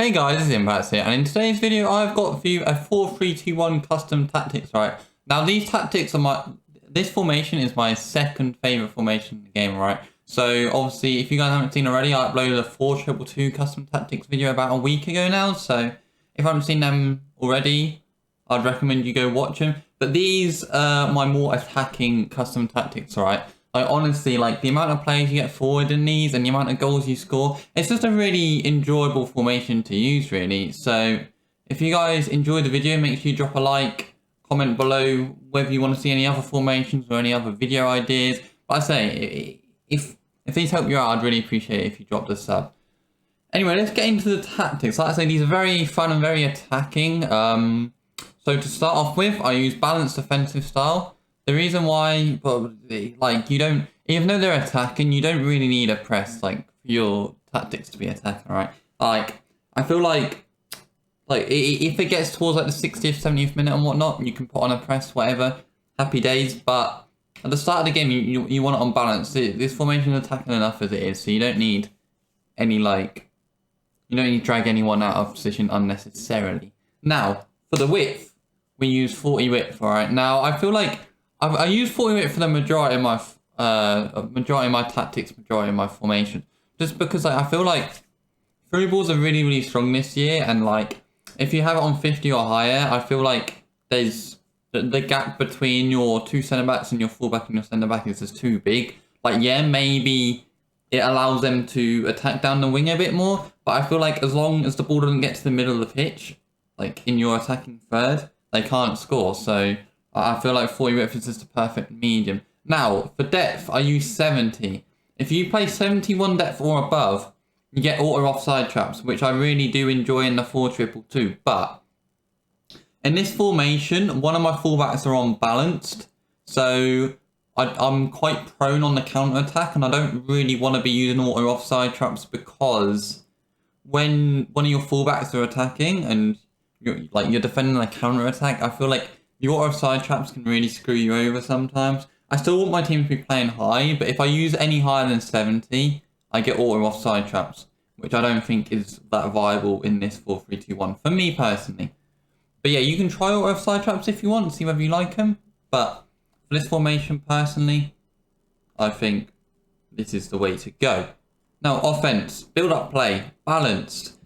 Hey guys, it's Impact here, and in today's video I've got for you a 4-3-2-1 custom tactics, right? Now these tactics are this formation is my second favourite formation in the game, right? So obviously if you guys haven't seen already, I uploaded a 4-2-2 custom tactics video about a week ago now, so if you haven't seen them already, I'd recommend you go watch them. But these are my more attacking custom tactics, right? Like honestly, like the amount of players you get forward in these and the amount of goals you score, it's just a really enjoyable formation to use really. So if you guys enjoyed the video, make sure you drop a like, comment below whether you want to see any other formations or any other video ideas. But I say, if these help you out, I'd really appreciate it if you dropped a sub. Anyway, let's get into the tactics. Like I say, these are very fun and very attacking. So to start off with, I use balanced defensive style. The reason why, like, you don't, even though they're attacking, you don't really need a press, like, for your tactics to be attacking, right? Like, I feel like if it gets towards, like, the 60th, 70th minute and whatnot, you can put on a press, whatever, happy days, but at the start of the game, you want it on balance. This formation is attacking enough as it is, so you don't need any, like, you don't need to drag anyone out of position unnecessarily. Now, for the width, we use 40 width, alright? Now, I feel like I use 40 width for the majority of my tactics, majority of my formation, just because like, I feel like through balls are really, really strong this year, and like if you have it on 50 or higher, I feel like there's the gap between your two centre backs and your fullback and your centre back is just too big. Like yeah, maybe it allows them to attack down the wing a bit more, but I feel like as long as the ball doesn't get to the middle of the pitch, like in your attacking third, they can't score. So I feel like 40 width is just a perfect medium. Now, for depth, I use 70. If you play 71 depth or above, you get auto offside traps, which I really do enjoy in the 4-2-2. But in this formation, one of my fullbacks are unbalanced. So I'm quite prone on the counter-attack, and I don't really want to be using auto offside traps because when one of your fullbacks are attacking and you're defending a counter-attack, I feel like the auto side traps can really screw you over sometimes. I still want my team to be playing high, but if I use any higher than 70, I get auto offside traps, which I don't think is that viable in this 4-3-2-1 for me personally. But yeah, you can try auto offside traps if you want, see whether you like them. But for this formation personally, I think this is the way to go. Now, offense, build up play, balanced.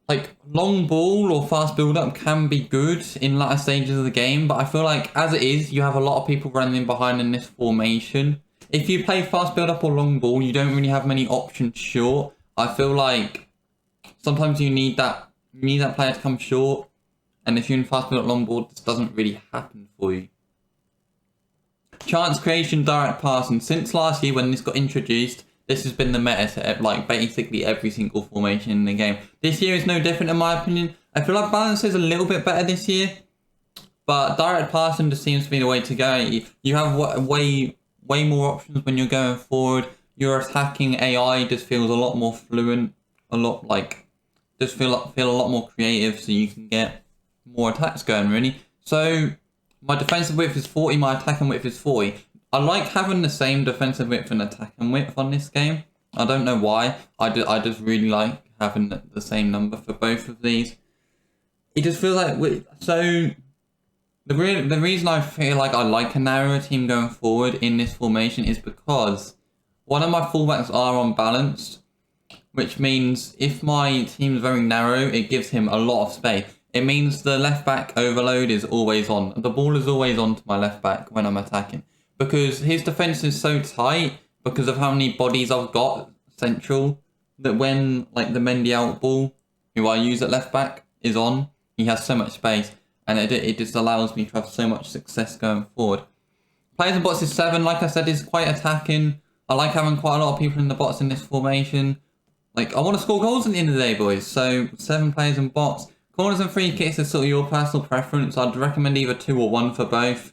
Like, long ball or fast build-up can be good in latter stages of the game, but I feel like, as it is, you have a lot of people running behind in this formation. If you play fast build-up or long ball, you don't really have many options short. I feel like sometimes you need that player to come short, and if you're in fast build-up long ball, this doesn't really happen for you. Chance creation, direct passing. Since last year when this got introduced, this has been the meta to like basically every single formation in the game. This year is no different in my opinion. I feel like balance is a little bit better this year, but direct passing just seems to be the way to go. You have way more options when you're going forward. Your attacking AI just feels a lot more fluent, a lot like just feel a lot more creative, so you can get more attacks going really. So my defensive width is 40, my attacking width is 40. I like having the same defensive width and attacking width on this game. I don't know why. I just really like having the same number for both of these. It just feels like the reason I feel like I like a narrower team going forward in this formation is because one of my fullbacks are unbalanced, which means if my team's very narrow, it gives him a lot of space. It means the left back overload is always on. The ball is always on to my left back when I'm attacking, because his defense is so tight because of how many bodies I've got central, that when like the Mendy out ball, who I use at left back, is on, he has so much space, and it just allows me to have so much success going forward. Players in box is 7, like I said, is quite attacking. I like having quite a lot of people in the box in this formation. Like, I want to score goals at the end of the day, boys. So 7 players in box. Corners and free kicks is sort of your personal preference. I'd recommend either 2 or 1 for both.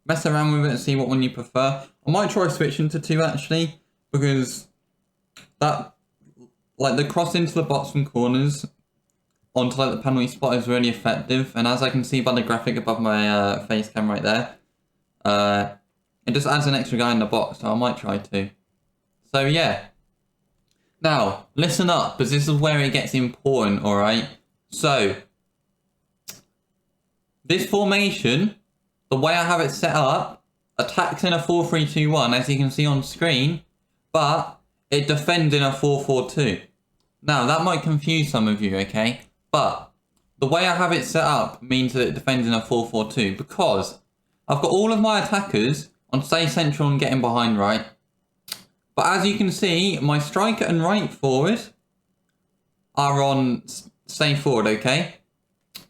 Mess around with it and see what one you prefer. I might try switching to 2 actually, because that, like, the cross into the box from corners onto like the penalty spot is really effective, and as I can see by the graphic above my face cam right there, it just adds an extra guy in the box, so I might try 2. So yeah, Now, listen up, because this is where it gets important, alright? So, this formation, the way I have it set up, attacks in a 4-3-2-1, as you can see on screen, but it defends in a 4-4-2. Now, that might confuse some of you, okay? But the way I have it set up means that it defends in a 4-4-2, because I've got all of my attackers on stay central and getting behind, right? But as you can see, my striker and right forward are on stay forward, okay?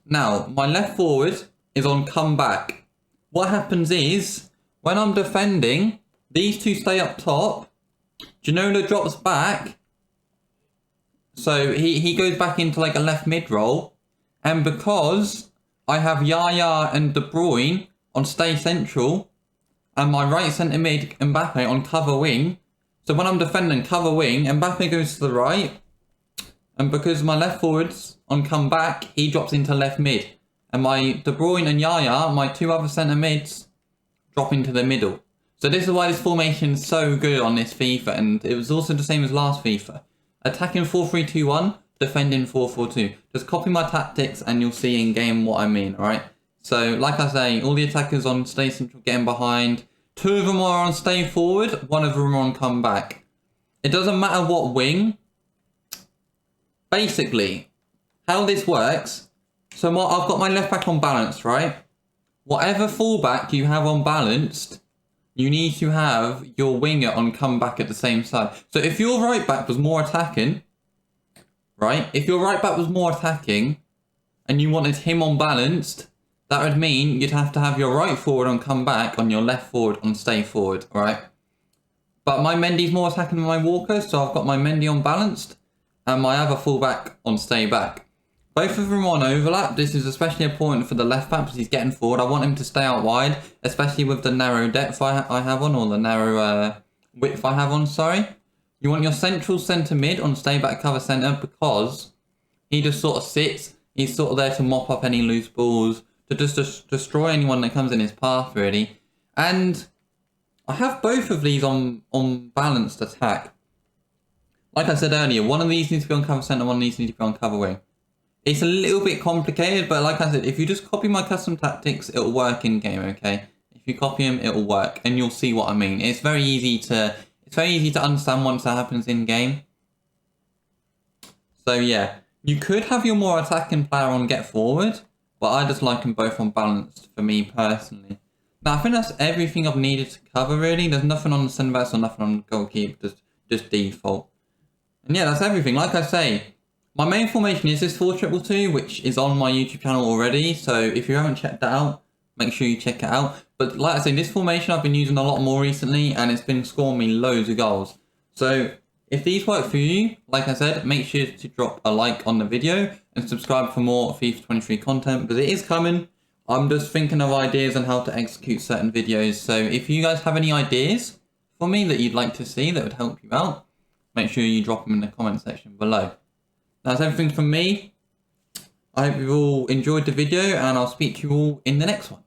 Now, my left forward is on come back. What happens is, when I'm defending, these two stay up top. Ginola drops back. So he goes back into like a left mid role. And because I have Yaya and De Bruyne on stay central, and my right centre mid, Mbappe, on cover wing. So when I'm defending cover wing, Mbappe goes to the right. And because my left forward's on come back, he drops into left mid. And my De Bruyne and Yaya, my two other centre mids, drop into the middle. So this is why this formation is so good on this FIFA. And it was also the same as last FIFA. Attacking 4-3-2-1, defending 4-4-2. Just copy my tactics and you'll see in game what I mean, alright? So, like I say, all the attackers on stay central getting behind. 2 of them are on stay forward, 1 of them are on come back. It doesn't matter what wing. Basically, how this works, so I've got my left back on balanced, right? Whatever fullback you have on balanced, you need to have your winger on come back at the same side. So if your right back was more attacking, right? If your right back was more attacking and you wanted him on balanced, that would mean you'd have to have your right forward on come back on your left forward on stay forward, alright? But my Mendy's more attacking than my Walker, so I've got my Mendy on balanced and my other fullback on stay back. Both of them are on overlap. This is especially important for the left back because he's getting forward. I want him to stay out wide, especially with the narrow depth I have on, or the narrow width I have on, sorry. You want your central centre mid on stay back cover centre because he just sort of sits. He's sort of there to mop up any loose balls, to just destroy anyone that comes in his path, really. And I have both of these on balanced attack. Like I said earlier, one of these needs to be on cover centre, one of these needs to be on cover wing. It's a little bit complicated, but like I said, if you just copy my custom tactics, it'll work in game, okay? If you copy them, it'll work, and you'll see what I mean. It's very easy to understand once that happens in game. So yeah, you could have your more attacking player on get forward, but I just like them both on balanced for me personally. Now I think that's everything I've needed to cover really. There's nothing on the centre backs or nothing on goalkeeper, just default. And yeah, that's everything. Like I say, my main formation is this 4-2-2, which is on my YouTube channel already. So if you haven't checked that out, make sure you check it out. But like I say, this formation I've been using a lot more recently, and it's been scoring me loads of goals. So if these work for you, like I said, make sure to drop a like on the video and subscribe for more FIFA 23 content, because it is coming. I'm just thinking of ideas on how to execute certain videos. So if you guys have any ideas for me that you'd like to see that would help you out, make sure you drop them in the comment section below. That's everything from me. I hope you've all enjoyed the video, and I'll speak to you all in the next one.